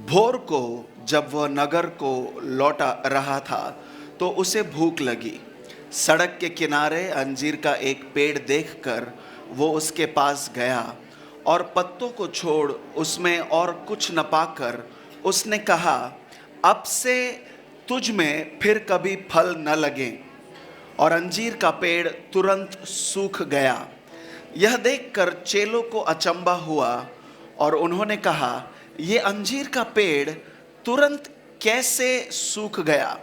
भोर को जब वह नगर को लौटा रहा था तो उसे भूख लगी। सड़क के किनारे अंजीर का एक पेड़ देखकर वो उसके पास गया और पत्तों को छोड़ उसमें और कुछ न पाकर उसने कहा, अब से तुझ में फिर कभी फल न लगे। और अंजीर का पेड़ तुरंत सूख गया। यह देखकर चेलों को अचंभा हुआ और उन्होंने कहा, ये अंजीर का पेड़ तुरंत कैसे सूख गया?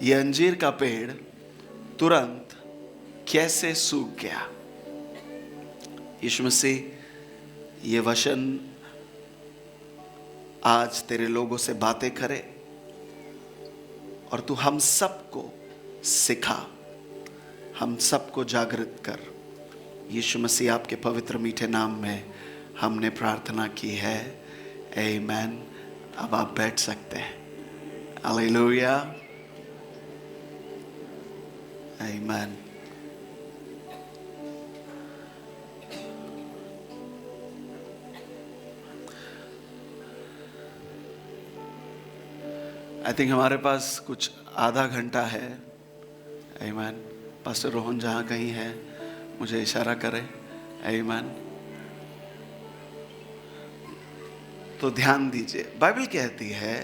ये अंजीर का पेड़ तुरंत कैसे सूख गया? यीशु मसीह ये वचन आज तेरे लोगों से बातें करे और तू हम सबको सिखा, हम सबको जागृत कर। यीशु मसीह आपके पवित्र मीठे नाम में हमने प्रार्थना की है, आमीन। अब आप बैठ सकते हैं। हालेलुया, आमीन। आई थिंक हमारे पास कुछ आधा घंटा है, आमीन। पास्टर रोहन जहाँ कहीं है मुझे इशारा करें, आमीन। तो ध्यान दीजिए, बाइबल कहती है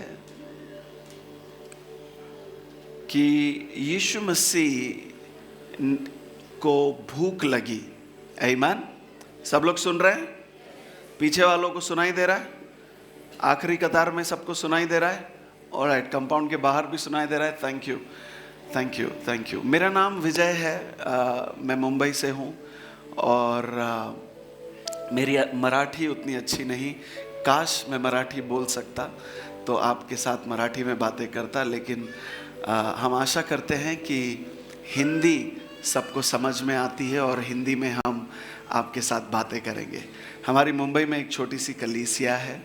कि यीशु मसीह को भूख लगी, आमीन। सब लोग सुन रहे हैं? पीछे वालों को सुनाई दे रहा है? आखिरी कतार में सबको सुनाई दे रहा है? ऑलराइट, कंपाउंड के बाहर भी सुनाई दे रहा है। Thank you, thank you, thank you. मेरा नाम विजय है, मैं मुंबई से हूँ और मेरी मराठी उतनी अच्छी नहीं। काश मैं मराठी बोल सकता तो आपके साथ मराठी में बातें करता, लेकिन हम आशा करते हैं कि हिंदी सबको समझ में आती है और हिंदी में हम आपके साथ बातें करेंगे। हमारी मुंबई में एक छोटी सी कलीसिया है,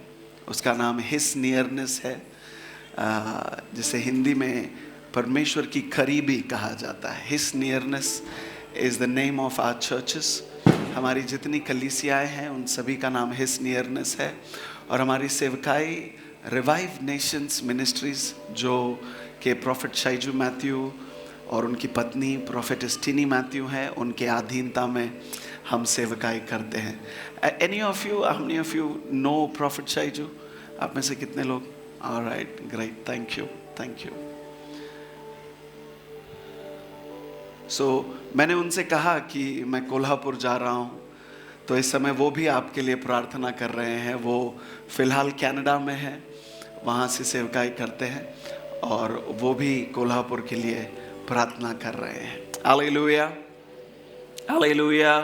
उसका नाम हिस नियरनेस है, जिसे हिंदी में परमेश्वर की करीबी कहा जाता है। His nearness is the name of our churches. हमारी जितनी कलीसियाएँ हैं उन सभी का नाम हिस नियरनेस है। और हमारी सेवकाई रिवाइव नेशंस मिनिस्ट्रीज़, जो के प्रोफेट शाइजू मैथ्यू और उनकी पत्नी प्रोफेट टिनी मैथ्यू हैं, उनके अधीनता में हम सेवकाई करते हैं। Any of you, how many of you know prophet Shaiju? आप में से कितने लोग? Alright, great, thank you, thank you. So मैंने उनसे कहा कि मैं कोल्हापुर जा रहा हूँ, तो इस समय वो भी आपके लिए प्रार्थना कर रहे हैं। वो फिलहाल कनाडा में है, वहाँ से सेवकाई करते हैं और वो भी कोल्हापुर के लिए प्रार्थना कर रहे हैं। Hallelujah, hallelujah.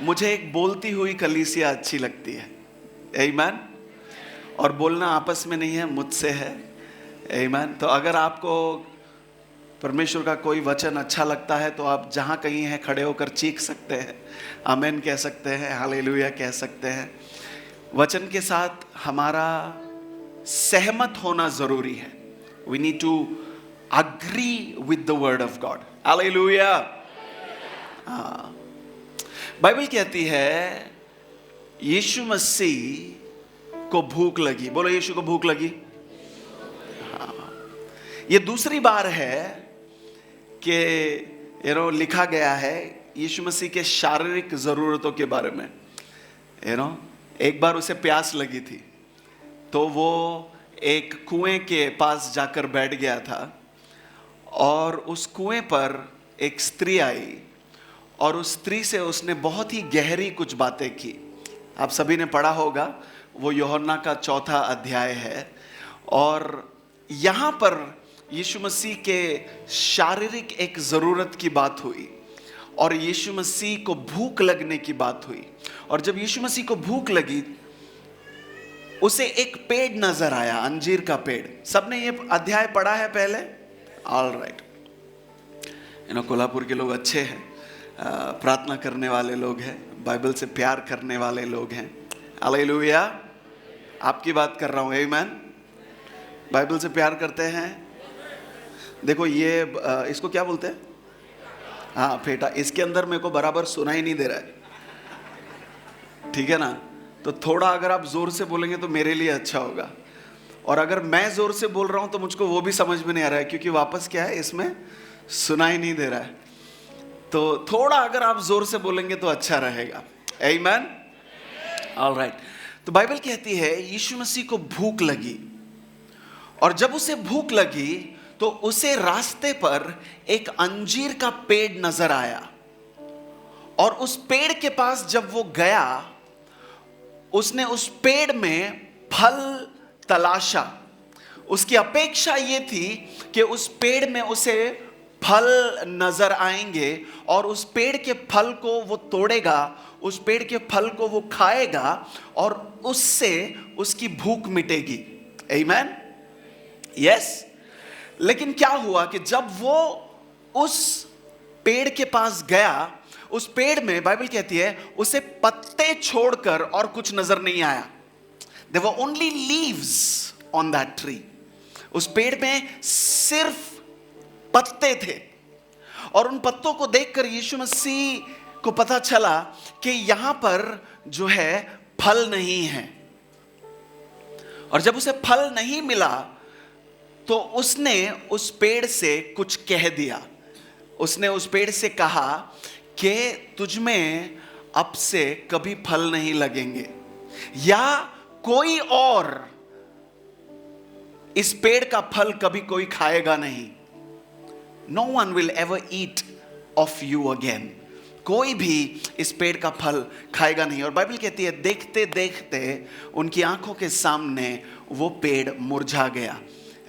मुझे एक बोलती हुई कलीसिया अच्छी लगती है, आमीन। और बोलना आपस में नहीं है, मुझसे है, आमीन। तो अगर आपको परमेश्वर का कोई वचन अच्छा लगता है तो आप जहाँ कहीं हैं खड़े होकर चीख सकते हैं, आमीन कह सकते हैं, हालेलुया कह सकते हैं। वचन के साथ हमारा सहमत होना ज़रूरी है। We need to agree with the word of God, hallelujah. हाँ, बाइबल कहती है यीशु मसीह को भूख लगी। बोलो, यीशु को भूख लगी। हाँ, ये दूसरी बार है कि लिखा गया है यीशु मसीह के शारीरिक ज़रूरतों के बारे में। एक बार उसे प्यास लगी थी तो वो एक कुएं के पास जाकर बैठ गया था और उस कुएं पर एक स्त्री आई और उस स्त्री से उसने बहुत ही गहरी कुछ बातें की। आप सभी ने पढ़ा होगा, वो यूहन्ना का 4 अध्याय है। और यहाँ पर यीशु मसीह के शारीरिक एक ज़रूरत की बात हुई और यीशु मसीह को भूख लगने की बात हुई। और जब यीशु मसीह को भूख लगी, उसे एक पेड़ नजर आया, अंजीर का पेड़। सबने ये अध्याय पढ़ा है पहले? ऑलराइट। कोल्हापुर के लोग अच्छे हैं, प्रार्थना करने वाले लोग हैं, बाइबल से प्यार करने वाले लोग हैं। हालेलुया, आपकी बात कर रहा हूँ, आमीन। बाइबल से प्यार करते हैं। देखो ये इसको क्या बोलते हैं? हाँ, फेटा। इसके अंदर मेरे को बराबर सुनाई नहीं दे रहा है, ठीक है ना? तो थोड़ा अगर आप जोर से बोलेंगे तो मेरे लिए अच्छा होगा, और अगर मैं जोर से बोल रहा हूं तो मुझको वो भी समझ में नहीं आ रहा है, क्योंकि वापस क्या है, इसमें सुनाई नहीं दे रहा है। तो थोड़ा अगर आप जोर से बोलेंगे तो अच्छा रहेगा। आमीन। ऑलराइट। तो बाइबल कहती है यीशु मसीह को भूख लगी, और जब उसे भूख लगी तो उसे रास्ते पर एक अंजीर का पेड़ नजर आया, और उस पेड़ के पास जब वो गया, उसने उस पेड़ में फल तलाशा। उसकी अपेक्षा ये थी कि उस पेड़ में उसे फल नजर आएंगे, और उस पेड़ के फल को वो तोड़ेगा, उस पेड़ के फल को वो खाएगा, और उससे उसकी भूख मिटेगी। आमीन। यस। लेकिन क्या हुआ कि जब वो उस पेड़ के पास गया, उस पेड़ में बाइबल कहती है उसे पत्ते छोड़कर और कुछ नजर नहीं आया। There were only leaves on that tree. उस पेड़ में सिर्फ पत्ते थे, और उन पत्तों को देखकर यीशु मसीह को पता चला कि यहां पर जो है फल नहीं है। और जब उसे फल नहीं मिला तो उसने उस पेड़ से कुछ कह दिया। उसने उस पेड़ से कहा कि तुझ में अब से कभी फल नहीं लगेंगे, या कोई और इस पेड़ का फल कभी कोई खाएगा नहीं। No one will ever eat of you again. कोई भी इस पेड़ का फल खाएगा नहीं। और बाइबल कहती है देखते देखते उनकी आंखों के सामने वो पेड़ मुरझा गया।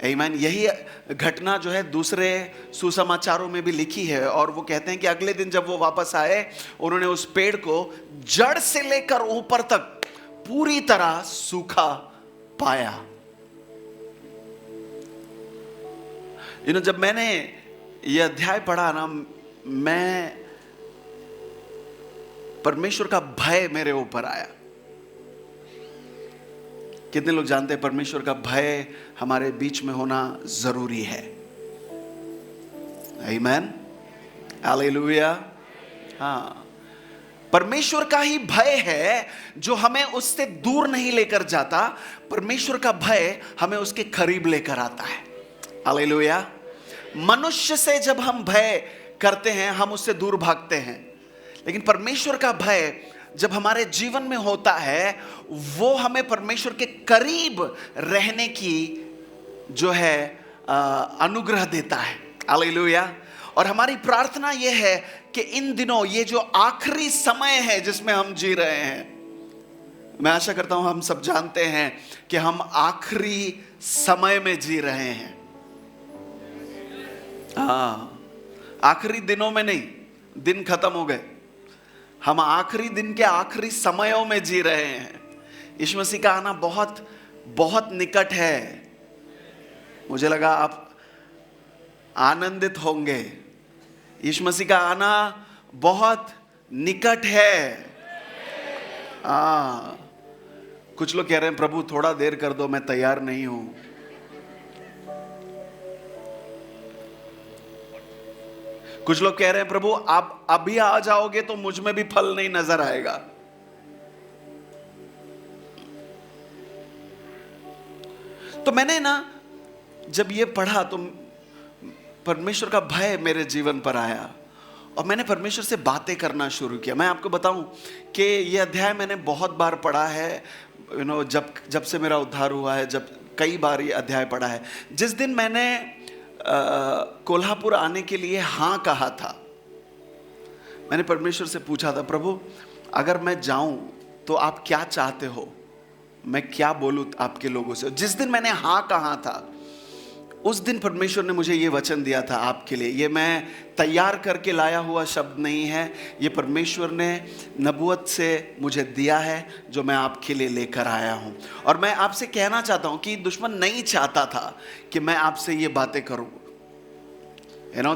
आमीन। यही घटना जो है दूसरे सुसमाचारों में भी लिखी है, और वो कहते हैं कि अगले दिन जब वो वापस आए, उन्होंने उस पेड़ को जड़ से लेकर ऊपर तक पूरी तरह सूखा पाया। जब मैंने ये अध्याय पढ़ा ना, मैं परमेश्वर का भय मेरे ऊपर आया। कितने लोग जानते हैं परमेश्वर का भय हमारे बीच में होना जरूरी है? आमीन। हालेलुया। हाँ, परमेश्वर का ही भय है जो हमें उससे दूर नहीं लेकर जाता, परमेश्वर का भय हमें उसके करीब लेकर आता है। हालेलुया। मनुष्य से जब हम भय करते हैं हम उससे दूर भागते हैं, लेकिन परमेश्वर का भय जब हमारे जीवन में होता है वो हमें परमेश्वर के करीब रहने की जो है अनुग्रह देता है। हालेलुया। और हमारी प्रार्थना ये है कि इन दिनों ये जो आखिरी समय है जिसमें हम जी रहे हैं, मैं आशा करता हूं हम सब जानते हैं कि हम आखिरी समय में जी रहे हैं। आखिरी दिनों में नहीं, दिन खत्म हो गए, हम आखिरी दिन के आखिरी समयों में जी रहे हैं। यीशु मसीह का आना बहुत बहुत निकट है। मुझे लगा आप आनंदित होंगे। यीशु मसीह का आना बहुत निकट है। कुछ लोग कह रहे हैं प्रभु थोड़ा देर कर दो, मैं तैयार नहीं हूं। कुछ लोग कह रहे हैं प्रभु आप अभी आ जाओगे तो मुझ में भी फल नहीं नजर आएगा। तो मैंने ना जब ये पढ़ा तो परमेश्वर का भय मेरे जीवन पर आया, और मैंने परमेश्वर से बातें करना शुरू किया। मैं आपको बताऊं कि ये अध्याय मैंने बहुत बार पढ़ा है। जब से मेरा उद्धार हुआ है, जब कई बार ये अध्याय पढ़ा है। जिस दिन मैंने कोल्हापुर आने के लिए हाँ कहा था, मैंने परमेश्वर से पूछा था प्रभु अगर मैं जाऊं तो आप क्या चाहते हो, मैं क्या बोलूं आपके लोगों से। जिस दिन मैंने हाँ कहा था उस दिन परमेश्वर ने मुझे ये वचन दिया था आपके लिए। ये मैं तैयार करके लाया हुआ शब्द नहीं है, ये परमेश्वर ने नबूवत से मुझे दिया है जो मैं आपके लिए लेकर आया हूं। और मैं आपसे कहना चाहता हूं कि दुश्मन नहीं चाहता था कि मैं आपसे ये बातें करूं।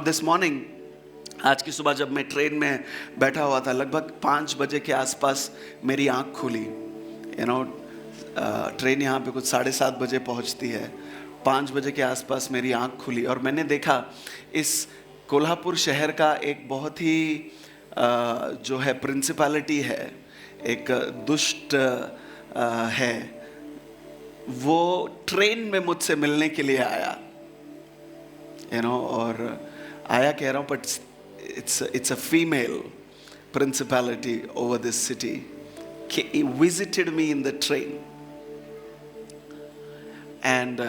दिस मॉर्निंग, आज की सुबह जब मैं ट्रेन में बैठा हुआ था, लगभग 5 बजे के आसपास मेरी आंख खुली। ट्रेन यहाँ पे कुछ 7:30 बजे पहुँचती है। 5 बजे के आसपास मेरी आंख खुली और मैंने देखा इस कोल्हापुर शहर का एक बहुत ही जो है प्रिंसिपैलिटी है, एक दुष्ट है, वो ट्रेन में मुझसे मिलने के लिए आया, और आया कह रहा हूँ, but it's a female principality over this city. He visited me in the train. And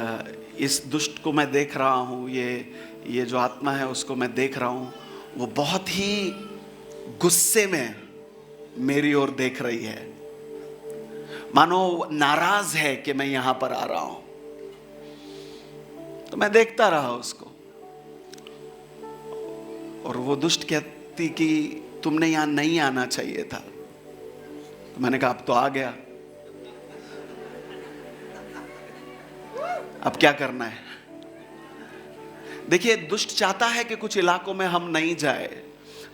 इस दुष्ट को मैं देख रहा हूँ, ये जो आत्मा है उसको मैं देख रहा हूँ, वो बहुत ही गुस्से में मेरी ओर देख रही है, मानो नाराज है कि मैं यहां पर आ रहा हूं। तो मैं देखता रहा उसको, और वो दुष्ट कहती कि तुमने यहां नहीं आना चाहिए था। तो मैंने कहा अब तो आ गया, अब क्या करना है। देखिए, दुष्ट चाहता है कि कुछ इलाकों में हम नहीं जाए।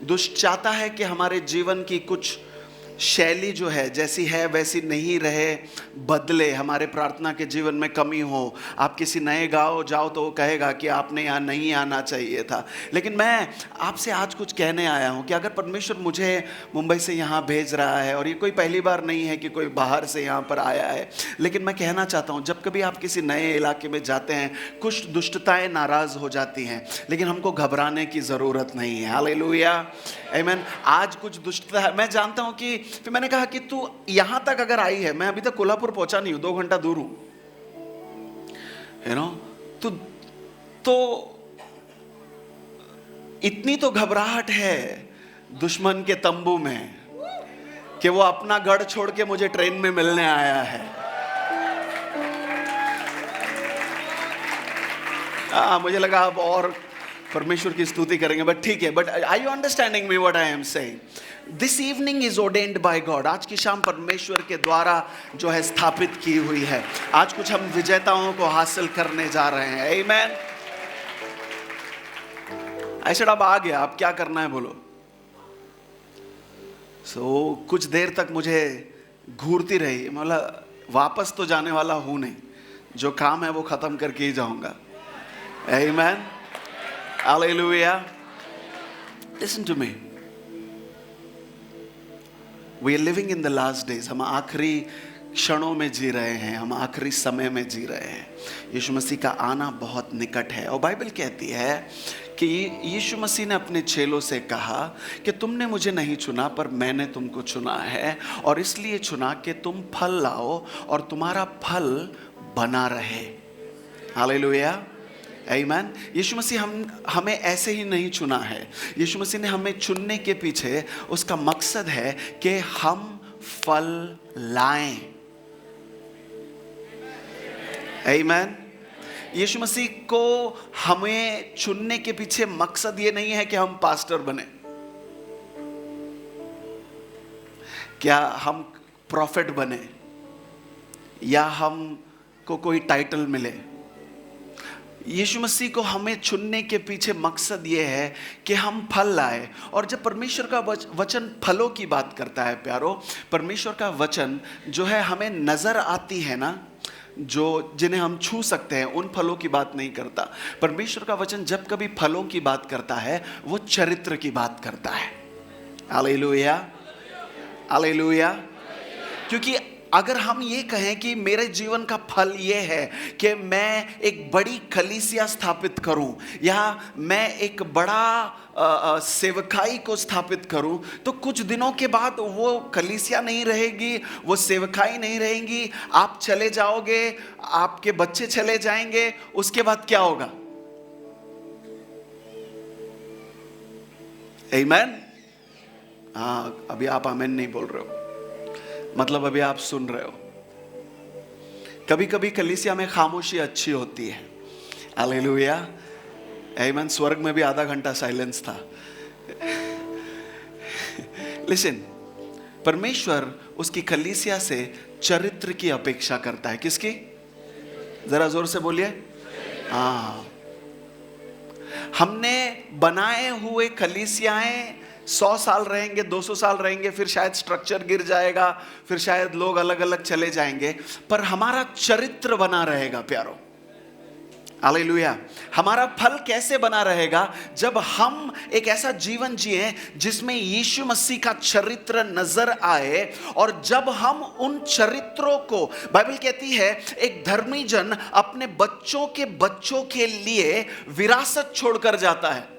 दुष्ट चाहता है कि हमारे जीवन की कुछ शैली जो है जैसी है वैसी नहीं रहे, बदले, हमारे प्रार्थना के जीवन में कमी हो। आप किसी नए गांव जाओ तो वो कहेगा कि आपने यहाँ नहीं आना चाहिए था। लेकिन मैं आपसे आज कुछ कहने आया हूँ कि अगर परमेश्वर मुझे मुंबई से यहाँ भेज रहा है, और ये कोई पहली बार नहीं है कि कोई बाहर से यहाँ पर आया है, लेकिन मैं कहना चाहता हूँ जब कभी आप किसी नए इलाके में जाते हैं, कुछ दुष्टताएं नाराज़ हो जाती हैं, लेकिन हमको घबराने की ज़रूरत नहीं है। हालेलुया, आमीन। आज कुछ दुष्टता है, मैं जानता हूँ कि फिर मैंने कहा कि तू यहां तक अगर आई है, मैं अभी तक कोल्हापुर पहुंचा नहीं हूं, 2 घंटा दूर हूं, तो इतनी तो घबराहट है दुश्मन के तंबू में कि वो अपना गढ़ छोड़ के मुझे ट्रेन में मिलने आया है। मुझे लगा अब और परमेश्वर की स्तुति करेंगे, बट ठीक है। But are you understanding me what I am saying? This evening is ordained by God. आज की शाम परमेश्वर के द्वारा जो है स्थापित की हुई है। आज कुछ हम विजेताओं को हासिल करने जा रहे हैं। आमीन। ऐसे अब आ गया, अब क्या करना है बोलो। कुछ देर तक मुझे घूरती रही, मतलब वापस तो जाने वाला हूं नहीं, जो काम है वो खत्म करके ही जाऊंगा। Amen, hallelujah. Listen to me, We are living in the last days. हम आखिरी क्षणों में जी रहे हैं, हम आखिरी समय में जी रहे हैं। यीशु मसीह का आना बहुत निकट है, और बाइबल कहती है कि यीशु मसीह ने अपने चेलों से कहा कि तुमने मुझे नहीं चुना, पर मैंने तुमको चुना है, और इसलिए चुना कि तुम फल लाओ और तुम्हारा फल बना रहे। हालेलुया, आमीन। यीशु मसीह हमें ऐसे ही नहीं चुना है। यीशु मसीह ने हमें चुनने के पीछे उसका मकसद है कि हम फल लाएं। आमीन। यीशु मसीह को हमें चुनने के पीछे मकसद ये नहीं है कि हम पास्टर बने, क्या हम प्रॉफिट बने, या हमको कोई टाइटल मिले। यीशु मसीह को हमें चुनने के पीछे मकसद ये है कि हम फल लाए। और जब परमेश्वर का वचन फलों की बात करता है प्यारो, परमेश्वर का वचन जो है हमें नजर आती है ना, जो जिन्हें हम छू सकते हैं, उन फलों की बात नहीं करता। परमेश्वर का वचन जब कभी फलों की बात करता है, वो चरित्र की बात करता है। Hallelujah, hallelujah. क्योंकि अगर हम ये कहें कि मेरे जीवन का फल ये है कि मैं एक बड़ी कलीसिया स्थापित करूं, या मैं एक बड़ा सेवकाई को स्थापित करूं, तो कुछ दिनों के बाद वो कलीसिया नहीं रहेगी, वो सेवकाई नहीं रहेंगी, आप चले जाओगे, आपके बच्चे चले जाएंगे, उसके बाद क्या होगा? आमीन। हाँ, अभी आप आमीन नहीं बोल रहे हो, मतलब अभी आप सुन रहे हो। कभी कभी कलीसिया में खामोशी अच्छी होती है। हालेलुया, आमीन। स्वर्ग में भी आधा घंटा साइलेंस था। लिसन, परमेश्वर उसकी कलीसिया से चरित्र की अपेक्षा करता है। किसकी? जरा जोर से बोलिए। हाँ, हमने बनाए हुए कलीसियाएं 100 साल रहेंगे, 200 साल रहेंगे, फिर शायद स्ट्रक्चर गिर जाएगा, फिर शायद लोग अलग अलग चले जाएंगे, पर हमारा चरित्र बना रहेगा प्यारो। हालेलुया। हमारा फल कैसे बना रहेगा? जब हम एक ऐसा जीवन जिए जिसमें यीशु मसीह का चरित्र नजर आए, और जब हम उन चरित्रों को, बाइबल कहती है एक धर्मी जन अपने बच्चों के लिए विरासत छोड़कर जाता है।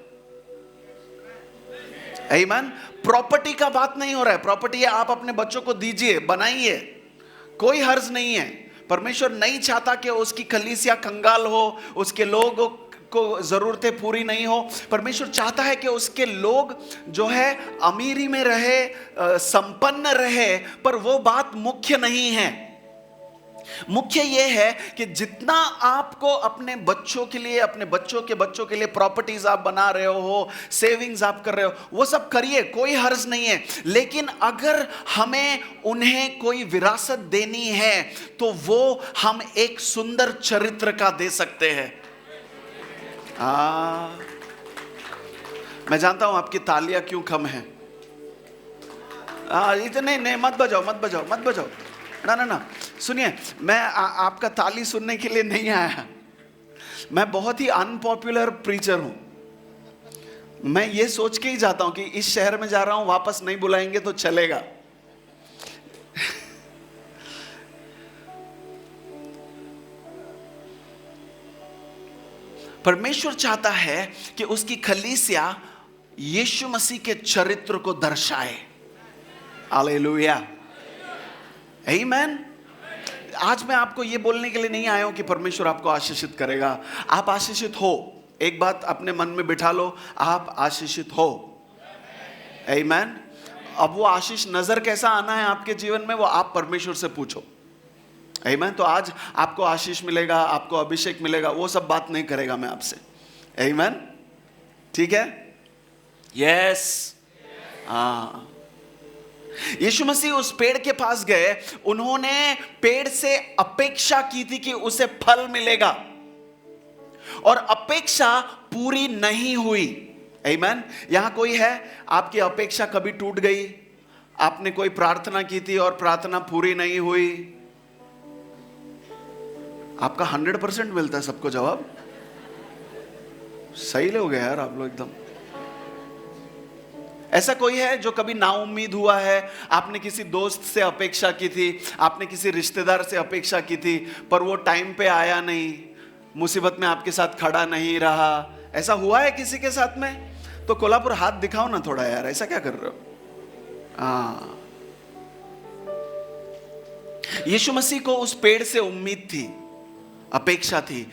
आमीन। प्रॉपर्टी का बात नहीं हो रहा है, प्रॉपर्टी आप अपने बच्चों को दीजिए, बनाइए, कोई हर्ज नहीं है। परमेश्वर नहीं चाहता कि उसकी कलीसिया कंगाल हो, उसके लोगों को जरूरतें पूरी नहीं हो। परमेश्वर चाहता है कि उसके लोग जो है अमीरी में रहे, संपन्न रहे, पर वो बात मुख्य नहीं है। मुख्य यह है कि जितना आपको अपने बच्चों के लिए, अपने बच्चों के लिए प्रॉपर्टीज आप बना रहे हो, सेविंग्स आप कर रहे हो, वो सब करिए, कोई हर्ज नहीं है। लेकिन अगर हमें उन्हें कोई विरासत देनी है तो वो हम एक सुंदर चरित्र का दे सकते हैं। मैं जानता हूं आपकी तालियां क्यों कम है। इतने नहीं, मत बजाओ ना। सुनिए, मैं आपका ताली सुनने के लिए नहीं आया। मैं बहुत ही अनपॉपुलर प्रीचर हूं। मैं ये सोच के ही जाता हूं कि इस शहर में जा रहा हूं, वापस नहीं बुलाएंगे तो चलेगा। परमेश्वर चाहता है कि उसकी कलीसिया यीशु मसीह के चरित्र को दर्शाए। हालेलुया, आमीन। आज मैं आपको यह बोलने के लिए नहीं आया हूं कि परमेश्वर आपको आशीषित करेगा। आप आशीषित हो, एक बात अपने मन में बिठा लो, आप आशीषित हो। आमीन। अब वो आशीष नजर कैसा आना है आपके जीवन में, वो आप परमेश्वर से पूछो। आमीन। तो आज आपको आशीष मिलेगा, आपको अभिषेक मिलेगा, वो सब बात नहीं करेगा मैं आपसे। आमीन, ठीक है? यस। हाँ, यीशु मसीह उस पेड़ के पास गए, उन्होंने पेड़ से अपेक्षा की थी कि उसे फल मिलेगा, और अपेक्षा पूरी नहीं हुई। आमीन। यहां कोई है, आपकी अपेक्षा कभी टूट गई? आपने कोई प्रार्थना की थी और प्रार्थना पूरी नहीं हुई? आपका 100% मिलता है सबको जवाब। सही लोग हैं यार आप लोग एकदम। ऐसा कोई है जो कभी नाउम्मीद हुआ है? आपने किसी दोस्त से अपेक्षा की थी, आपने किसी रिश्तेदार से अपेक्षा की थी, पर वो टाइम पे आया नहीं, मुसीबत में आपके साथ खड़ा नहीं रहा। ऐसा हुआ है किसी के साथ में? तो कोल्हापुर हाथ दिखाओ ना थोड़ा यार, ऐसा क्या कर रहे हो? यीशु मसीह को उस पेड़ से उम्मीद थी, अपेक्षा थी।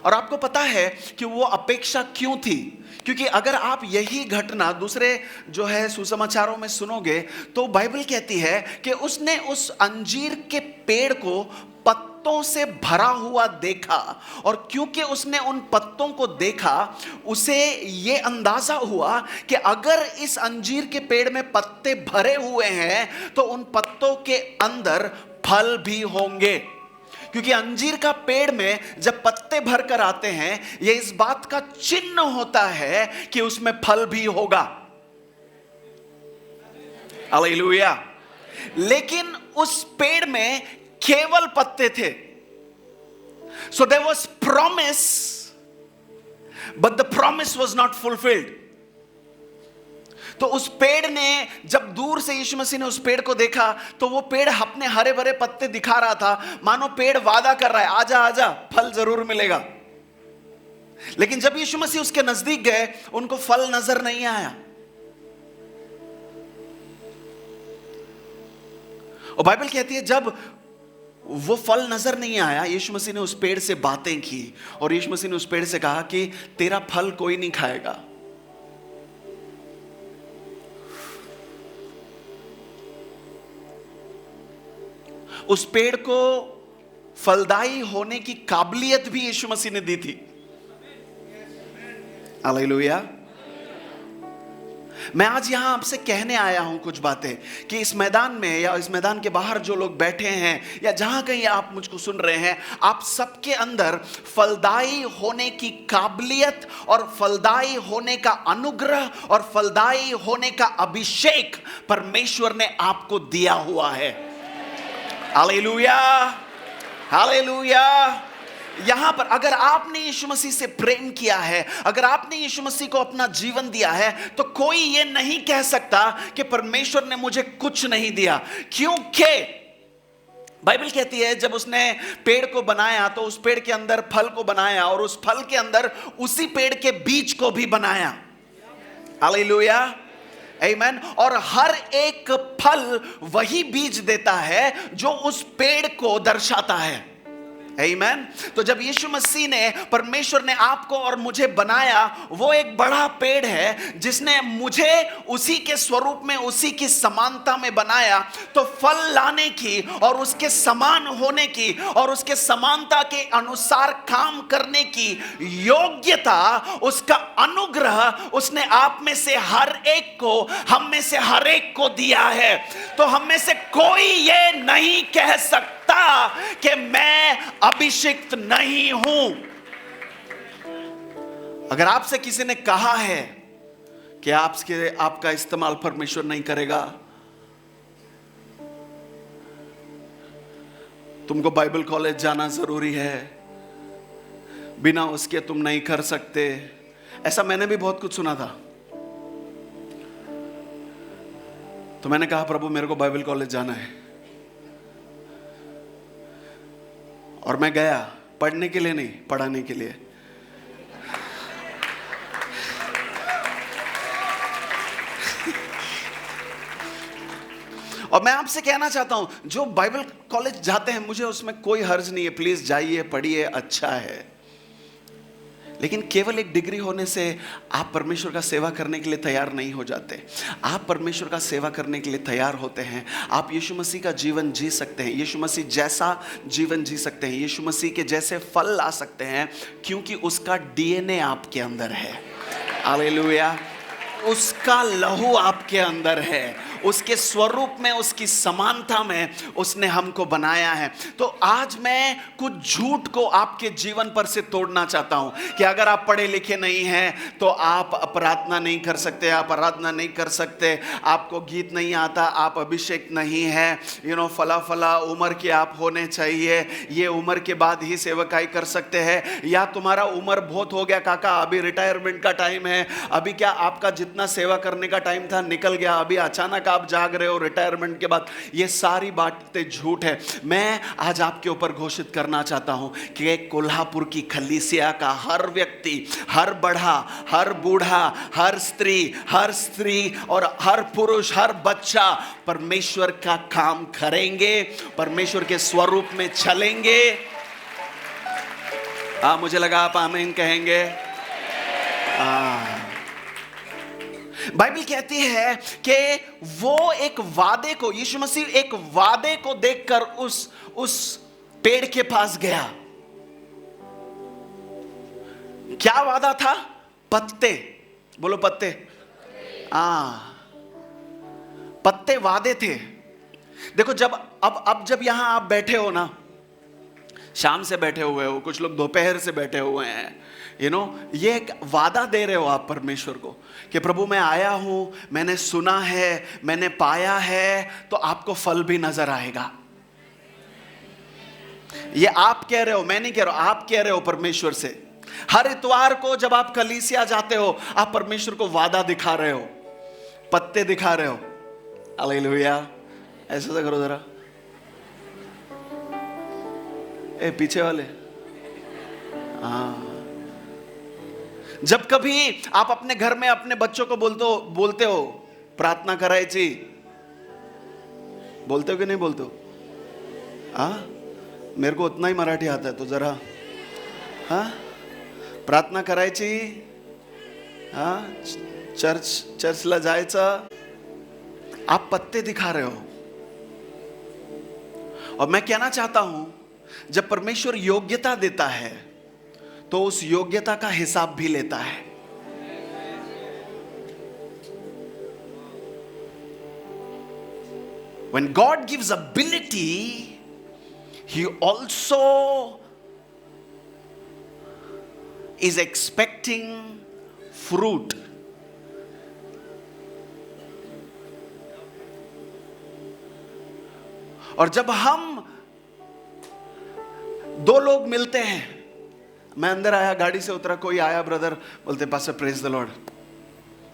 और आपको पता है कि वो अपेक्षा क्यों थी? क्योंकि अगर आप यही घटना दूसरे जो है सुसमाचारों में सुनोगे तो बाइबल कहती है कि उसने उस अंजीर के पेड़ को पत्तों से भरा हुआ देखा, और क्योंकि उसने उन पत्तों को देखा, उसे ये अंदाजा हुआ कि अगर इस अंजीर के पेड़ में पत्ते भरे हुए हैं तो उन पत्तों के अंदर फल भी होंगे। क्योंकि अंजीर का पेड़ में जब पत्ते भरकर आते हैं, यह इस बात का चिन्ह होता है कि उसमें फल भी होगा। हालेलुया। लेकिन उस पेड़ में केवल पत्ते थे। So there was promise, but the promise was not fulfilled. तो उस पेड़ ने, जब दूर से यीशु मसीह ने उस पेड़ को देखा तो वो पेड़ अपने हरे भरे पत्ते दिखा रहा था, मानो पेड़ वादा कर रहा है, आजा आजा, फल जरूर मिलेगा। लेकिन जब यीशु मसीह उसके नजदीक गए, उनको फल नजर नहीं आया। और बाइबल कहती है जब वो फल नजर नहीं आया, यीशु मसीह ने उस पेड़ से बातें की, और यीशु मसीह ने उस पेड़ से कहा कि तेरा फल कोई नहीं खाएगा। उस पेड़ को फलदायी होने की काबिलियत भी यीशु मसीह ने दी थी। हालेलुया। मैं आज यहां आपसे कहने आया हूं कुछ बातें कि इस मैदान में या इस मैदान के बाहर जो लोग बैठे हैं या जहां कहीं आप मुझको सुन रहे हैं, आप सबके अंदर फलदायी होने की काबिलियत और फलदायी होने का अनुग्रह और फलदायी होने का अभिषेक परमेश्वर ने आपको दिया हुआ है। Hallelujah, hallelujah. यहां पर अगर आपने यीशु मसीह से प्रेम किया है, अगर आपने यीशु मसीह को अपना जीवन दिया है, तो कोई ये नहीं कह सकता कि परमेश्वर ने मुझे कुछ नहीं दिया। क्योंकि बाइबल कहती है जब उसने पेड़ को बनाया तो उस पेड़ के अंदर फल को बनाया और उस फल के अंदर उसी पेड़ के बीज को भी बनाया। हालेलुया, आमीन। और हर एक फल वही बीज देता है जो उस पेड़ को दर्शाता है। आमीन। तो जब यीशु मसीह ने, परमेश्वर ने आपको और मुझे बनाया, वो एक बड़ा पेड़ है जिसने मुझे उसी के स्वरूप में, उसी की समानता में बनाया। तो फल लाने की और उसके समान होने की और उसके समानता के अनुसार काम करने की योग्यता, उसका अनुग्रह उसने आप में से हर एक को, हम में से हर एक को दिया है। तो हम में से कोई ये नहीं कह सकता कि मैं अभिषिक्त नहीं हूं। अगर आपसे किसी ने कहा है कि आपका इस्तेमाल परमेश्वर नहीं करेगा, तुमको बाइबल कॉलेज जाना जरूरी है, बिना उसके तुम नहीं कर सकते, ऐसा मैंने भी बहुत कुछ सुना था। तो मैंने कहा प्रभु मेरे को बाइबल कॉलेज जाना है, और मैं गया पढ़ने के लिए नहीं, पढ़ाने के लिए। और मैं आपसे कहना चाहता हूं, जो बाइबल कॉलेज जाते हैं, मुझे उसमें कोई हर्ज नहीं है, प्लीज जाइए, पढ़िए, अच्छा है। लेकिन केवल एक डिग्री होने से आप परमेश्वर का सेवा करने के लिए तैयार नहीं हो जाते। आप परमेश्वर का सेवा करने के लिए तैयार होते हैं। आप यीशु मसीह का जीवन जी सकते हैं, यीशु मसीह जैसा जीवन जी सकते हैं, यीशु मसीह के जैसे फल ला सकते हैं, क्योंकि उसका डीएनए आपके अंदर है। हालेलुया। उसका लहू आपके अंदर है, उसके स्वरूप में, उसकी समानता में उसने हमको बनाया है। तो आज मैं कुछ झूठ को आपके जीवन पर से तोड़ना चाहता हूं कि अगर आप पढ़े लिखे नहीं हैं तो आप प्रार्थना नहीं कर सकते, आप आराधना नहीं कर सकते, आपको गीत नहीं आता, आप अभिषेक नहीं है, फला फला उम्र के आप होने चाहिए, ये उम्र के बाद ही सेवकाई कर सकते हैं, या तुम्हारा उम्र बहुत हो गया काका, अभी रिटायरमेंट का टाइम है, अभी क्या आपका जितना सेवा करने का टाइम था निकल गया, अभी अचानक आप जाग रहे हो रिटायरमेंट के बाद। ये सारी बातें झूठ है। मैं आज आपके ऊपर घोषित करना चाहता हूं कि कोल्हापुर की खलीसिया का हर व्यक्ति, हर बड़ा, हर बूढ़ा, हर स्त्री और हर पुरुष, हर बच्चा परमेश्वर का काम करेंगे, परमेश्वर के स्वरूप में चलेंगे। मुझे लगा आप आमीन कहेंगे। बाइबल कहती है कि वो एक वादे को, यीशु मसीह एक वादे को देखकर उस पेड़ के पास गया। क्या वादा था? पत्ते, बोलो पत्ते। पत्ते वादे थे। देखो जब यहां आप बैठे हो ना, शाम से बैठे हुए हो, कुछ लोग दोपहर से बैठे हुए हैं, ये एक वादा दे रहे हो आप परमेश्वर को कि प्रभु मैं आया हूं, मैंने सुना है, मैंने पाया है, तो आपको फल भी नजर आएगा। ये आप कह रहे हो, मैं नहीं कह रहा हूं, आप कह रहे हो परमेश्वर से। हर इतवार को जब आप कलीसिया जाते हो, आप परमेश्वर को वादा दिखा रहे हो, पत्ते दिखा रहे हो। हालेलुया। ऐसा तो करो जरा, पीछे वाले। जब कभी आप अपने घर में अपने बच्चों को बोलते हो प्रार्थना करायची, बोलते हो कि नहीं बोलते हो? मेरे को उतना ही मराठी आता है, तो जरा प्रार्थना करायची, चर्चला जायचं। आप पत्ते दिखा रहे हो। और मैं कहना चाहता हूं, जब परमेश्वर योग्यता देता है तो उस योग्यता का हिसाब भी लेता है। When God gives ability, He also is expecting fruit. और जब हम दो लोग मिलते हैं मैं अंदर आया, गाड़ी से उतरा, कोई आया ब्रदर, बोलते पास्टर प्रेज द लॉर्ड।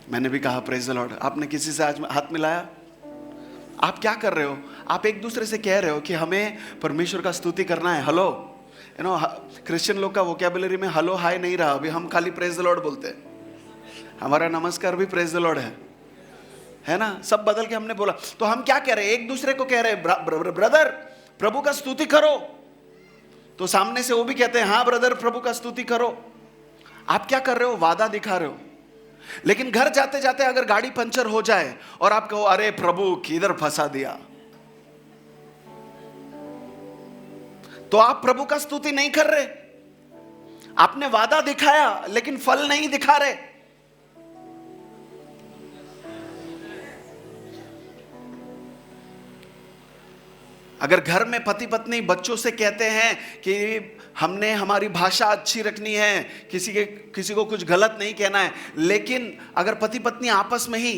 मैंने भी कहा प्रेज द लॉर्ड। आपने किसी से आज हाथ मिलाया? आप क्या कर रहे हो? आप एक दूसरे से कह रहे हो कि हमें परमेश्वर का स्तुति करना है। हेलो, यू नो, क्रिश्चियन लोग का वोकैबुलरी में हेलो हाय नहीं रहा अभी, हम खाली प्रेज द लॉर्ड बोलते हैं। हमारा नमस्कार भी प्रेज द लॉर्ड है ना, सब बदल के हमने बोला। तो हम क्या कह रहे हैं? एक दूसरे को कह रहे हैं ब्रदर प्रभु का स्तुति करो, तो सामने से वो भी कहते हैं हाँ ब्रदर प्रभु का स्तुति करो। आप क्या कर रहे हो? वादा दिखा रहे हो। लेकिन घर जाते जाते अगर गाड़ी पंचर हो जाए और आप कहो अरे प्रभु किधर फंसा दिया, तो आप प्रभु का स्तुति नहीं कर रहे। आपने वादा दिखाया लेकिन फल नहीं दिखा रहे। अगर घर में पति पत्नी बच्चों से कहते हैं कि हमने हमारी भाषा अच्छी रखनी है, किसी को कुछ गलत नहीं कहना है, लेकिन अगर पति पत्नी आपस में ही,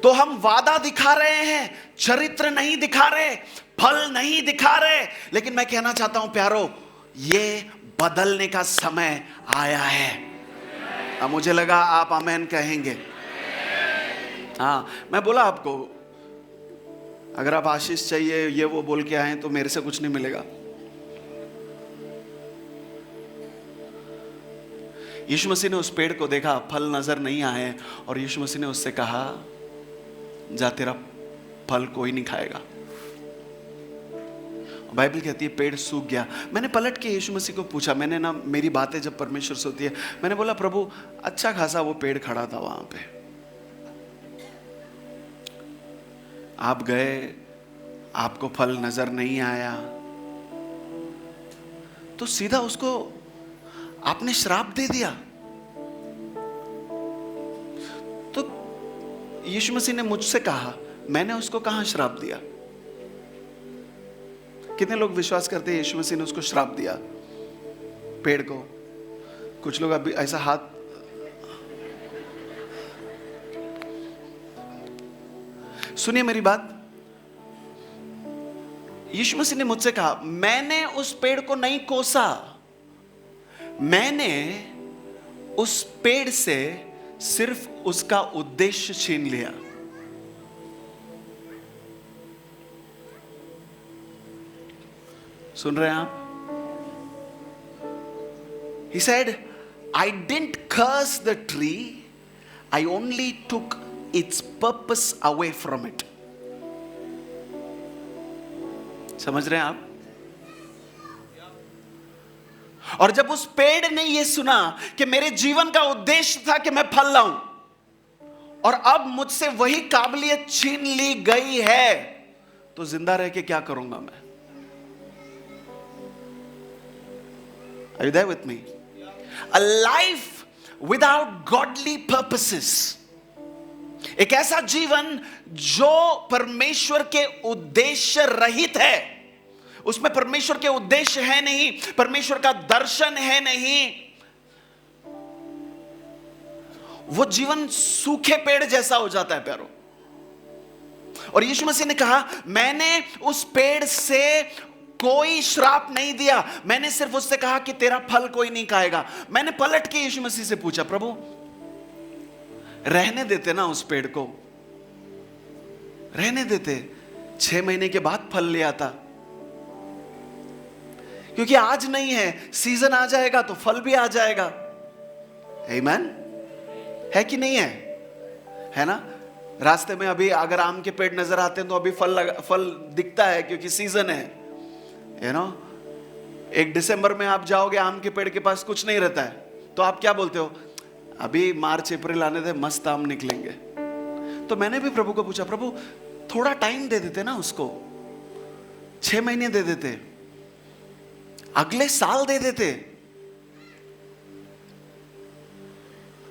तो हम वादा दिखा रहे हैं, चरित्र नहीं दिखा रहे, फल नहीं दिखा रहे। लेकिन मैं कहना चाहता हूं प्यारो, ये बदलने का समय आया है। अब मुझे लगा आप आमेन कहेंगे। हाँ, मैं बोला आपको, अगर आप आशीष चाहिए ये वो बोल के आए तो मेरे से कुछ नहीं मिलेगा। यीशु मसीह ने उस पेड़ को देखा, फल नजर नहीं आए, और यीशु मसीह ने उससे कहा जा तेरा फल कोई नहीं खाएगा। बाइबल कहती है पेड़ सूख गया। मैंने पलट के यीशु मसीह को पूछा, मैंने ना, मेरी बातें जब परमेश्वर से होती है, मैंने बोला प्रभु अच्छा खासा वो पेड़ खड़ा था वहां पे, आप गए, आपको फल नजर नहीं आया, तो सीधा उसको आपने श्राप दे दिया। तो यीशु मसीह ने मुझसे कहा, मैंने उसको कहां श्राप दिया? कितने लोग विश्वास करते हैं यीशु मसीह ने उसको श्राप दिया पेड़ को? कुछ लोग अभी ऐसा हाथ, सुनिए मेरी बात। यीशु मसीह ने मुझसे कहा मैंने उस पेड़ को नहीं कोसा, मैंने उस पेड़ से सिर्फ उसका उद्देश्य छीन लिया। सुन रहे हैं आप? He said, I didn't curse the tree, I only took its purpose away from it. समझ रहे हैं आप? और जब उस पेड़ ने यह सुना कि मेरे जीवन का उद्देश्य था कि मैं फल लाऊं, और अब मुझसे वही काबिलियत छीन ली गई है, तो जिंदा रह के क्या करूंगा मैं? Are you there with me? A life without godly purposes. एक ऐसा जीवन जो परमेश्वर के उद्देश्य रहित है, उसमें परमेश्वर के उद्देश्य है नहीं, परमेश्वर का दर्शन है नहीं, वो जीवन सूखे पेड़ जैसा हो जाता है प्यारो। और यीशु मसीह ने कहा मैंने उस पेड़ से कोई श्राप नहीं दिया, मैंने सिर्फ उससे कहा कि तेरा फल कोई नहीं खाएगा। मैंने पलट के यीशु मसीह से पूछा प्रभु रहने देते ना उस पेड़ को, रहने देते, 6 महीने के बाद फल ले आता, क्योंकि आज नहीं है, सीजन आ जाएगा तो फल भी आ जाएगा। आमीन है कि नहीं है ना? रास्ते में अभी अगर आम के पेड़ नजर आते हैं तो अभी फल दिखता है क्योंकि सीजन है, यू नो। 1 दिसंबर में आप जाओगे आम के पेड़ के पास कुछ नहीं रहता है, तो आप क्या बोलते हो? अभी मार्च अप्रैल आने दे, मस्त आम निकलेंगे। तो मैंने भी प्रभु को पूछा प्रभु थोड़ा टाइम दे देते ना उसको, 6 महीने दे देते, अगले साल दे देते,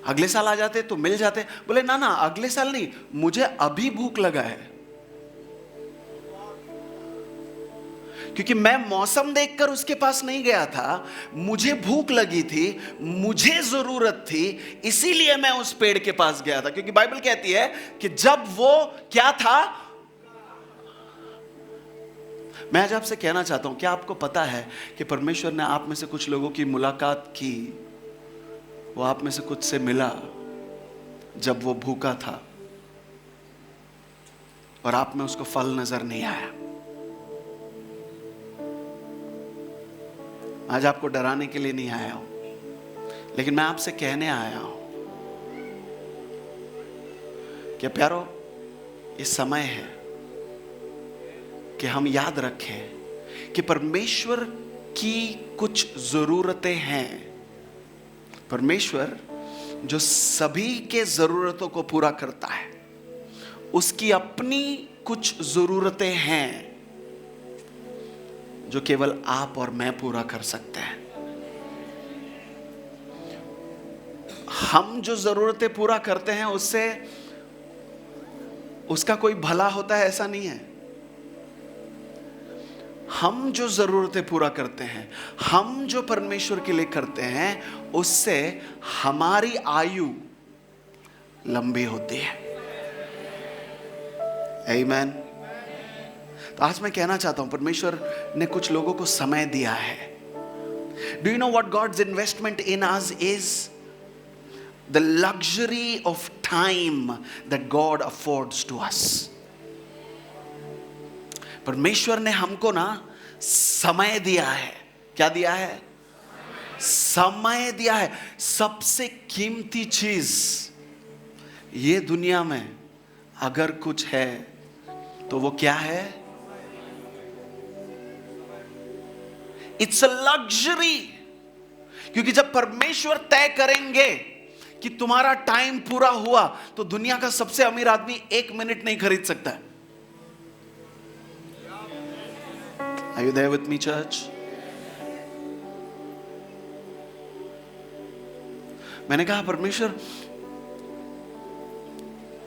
अगले साल आ जाते तो मिल जाते। बोले ना ना अगले साल नहीं, मुझे अभी भूख लगा है, क्योंकि मैं मौसम देखकर उसके पास नहीं गया था, मुझे भूख लगी थी, मुझे जरूरत थी, इसीलिए मैं उस पेड़ के पास गया था। क्योंकि बाइबल कहती है कि जब वो क्या था, मैं आज आपसे कहना चाहता हूं, क्या आपको पता है कि परमेश्वर ने आप में से कुछ लोगों की मुलाकात की, वो आप में से कुछ से मिला जब वो भूखा था और आप में उसको फल नजर नहीं आया। आज आपको डराने के लिए नहीं आया हूं, लेकिन मैं आपसे कहने आया हूं कि प्यारो, ये समय है कि हम याद रखें कि परमेश्वर की कुछ जरूरतें हैं। परमेश्वर जो सभी के जरूरतों को पूरा करता है, उसकी अपनी कुछ जरूरतें हैं जो केवल आप और मैं पूरा कर सकते हैं। हम जो जरूरतें पूरा करते हैं उससे उसका कोई भला होता है ऐसा नहीं है। हम जो जरूरतें पूरा करते हैं, हम जो परमेश्वर के लिए करते हैं, उससे हमारी आयु लंबी होती है। आमीन। तो आज मैं कहना चाहता हूं, परमेश्वर ने कुछ लोगों को समय दिया है। Do you know what God's investment in us is? The luxury of time that God affords to us. परमेश्वर ने हमको ना समय दिया है। क्या दिया है? समय दिया है। सबसे कीमती चीज ये दुनिया में अगर कुछ है तो वो क्या है? It's a luxury। क्योंकि जब परमेश्वर तय करेंगे कि तुम्हारा टाइम पूरा हुआ, तो दुनिया का सबसे अमीर आदमी 1 मिनट नहीं खरीद सकता है। Are you there with me, church? मैंने कहा परमेश्वर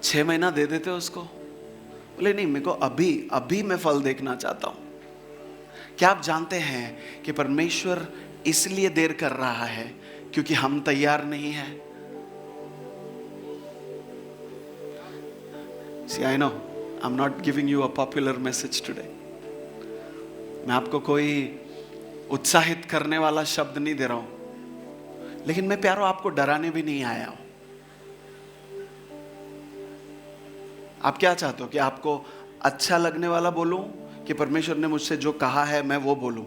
6 महीना दे देते उसको। बोले नहीं, मेरे को अभी मैं फल देखना चाहता हूं। क्या आप जानते हैं कि परमेश्वर इसलिए देर कर रहा है क्योंकि हम तैयार नहीं हैं? See, I know, I'm not giving you a popular message today. मैं आपको कोई उत्साहित करने वाला शब्द नहीं दे रहा हूं, लेकिन मैं प्यारो आपको डराने भी नहीं आया हूं। आप क्या चाहते हो कि आपको अच्छा लगने वाला बोलूं कि परमेश्वर ने मुझसे जो कहा है मैं वो बोलूं?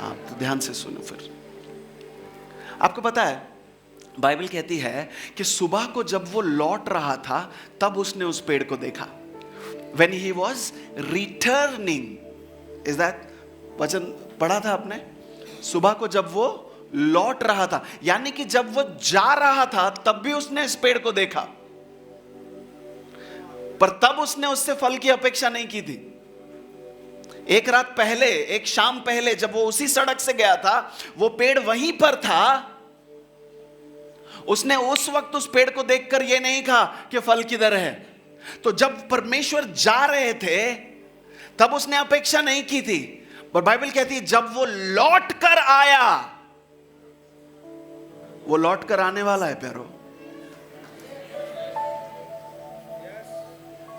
आप तो ध्यान से सुनो। फिर आपको पता है बाइबल कहती है कि सुबह को जब वो लौट रहा था तब उसने उस पेड़ को देखा। When he was returning, is that वचन पढ़ा था आपने? सुबह को जब वो लौट रहा था, यानी कि जब वो जा रहा था तब भी उसने इस पेड़ को देखा, पर तब उसने उससे फल की अपेक्षा नहीं की थी। एक रात पहले, एक शाम पहले जब वो उसी सड़क से गया था, वो पेड़ वहीं पर था। उसने उस वक्त उस पेड़ को देखकर यह नहीं कहा कि फल किधर है। तो जब परमेश्वर जा रहे थे तब उसने अपेक्षा नहीं की थी, पर बाइबल कहती है जब वो लौट कर आया, वो लौट कर आने वाला है प्यारो।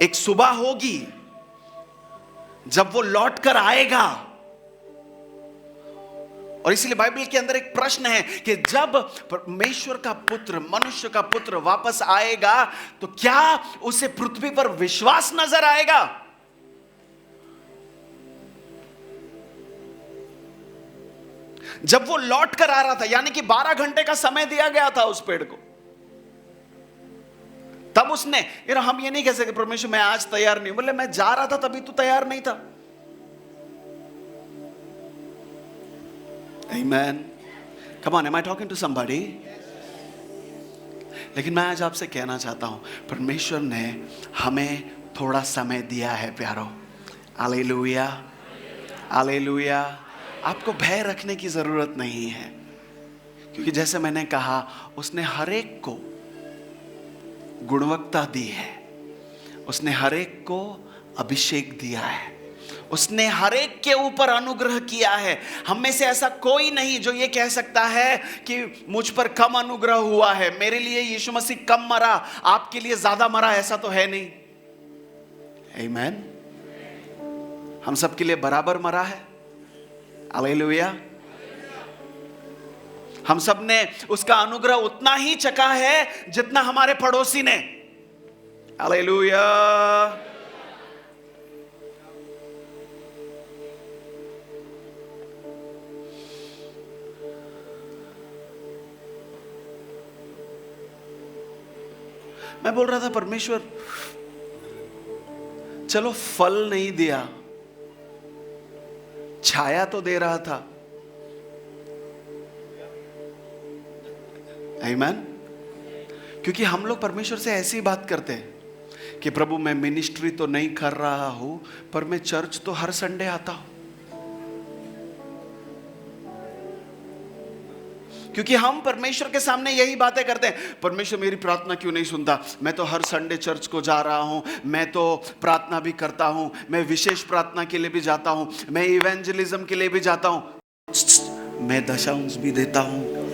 एक सुबह होगी जब वो लौट कर आएगा। और इसलिए बाइबल के अंदर एक प्रश्न है कि जब परमेश्वर का पुत्र, मनुष्य का पुत्र वापस आएगा तो क्या उसे पृथ्वी पर विश्वास नजर आएगा? जब वो लौट कर आ रहा था, यानी कि 12 घंटे का समय दिया गया था उस पेड़ को, तब उसने, हम ये नहीं कह सकते परमेश्वर मैं आज तैयार नहीं हूं। बोले मैं जा रहा था तभी तू तैयार नहीं था। Amen. Come on, am I talking to somebody? लेकिन मैं आज आपसे कहना चाहता हूं, परमेश्वर ने हमें थोड़ा समय दिया है प्यारो। Hallelujah, hallelujah. आपको भय रखने की जरूरत नहीं है, क्योंकि जैसे मैंने कहा उसने हर एक को गुणवत्ता दी है, उसने हर एक को अभिषेक दिया है, उसने हर एक के ऊपर अनुग्रह किया है। हम में से ऐसा कोई नहीं जो ये कह सकता है कि मुझ पर कम अनुग्रह हुआ है, मेरे लिए यीशु मसीह कम मरा, आपके लिए ज्यादा मरा, ऐसा तो है नहीं। आमीन। हम सब के लिए बराबर मरा है। हालेलुया। हम सब ने उसका अनुग्रह उतना ही चखा है जितना हमारे पड़ोसी ने। हालेलुया। मैं बोल रहा था परमेश्वर चलो फल नहीं दिया, छाया तो दे रहा था। आमीन। क्योंकि हम लोग परमेश्वर से ऐसी बात करते हैं कि प्रभु मैं मिनिस्ट्री तो नहीं कर रहा हूं, पर मैं चर्च तो हर संडे आता हूं। क्योंकि हम परमेश्वर के सामने यही बातें करते हैं, परमेश्वर मेरी प्रार्थना क्यों नहीं सुनता, मैं तो हर संडे चर्च को जा रहा हूं, मैं तो प्रार्थना भी करता हूं, मैं विशेष प्रार्थना के लिए भी जाता हूं, मैं इवेंजलिज्म के लिए भी जाता हूं, मैं दशांश भी देता हूं।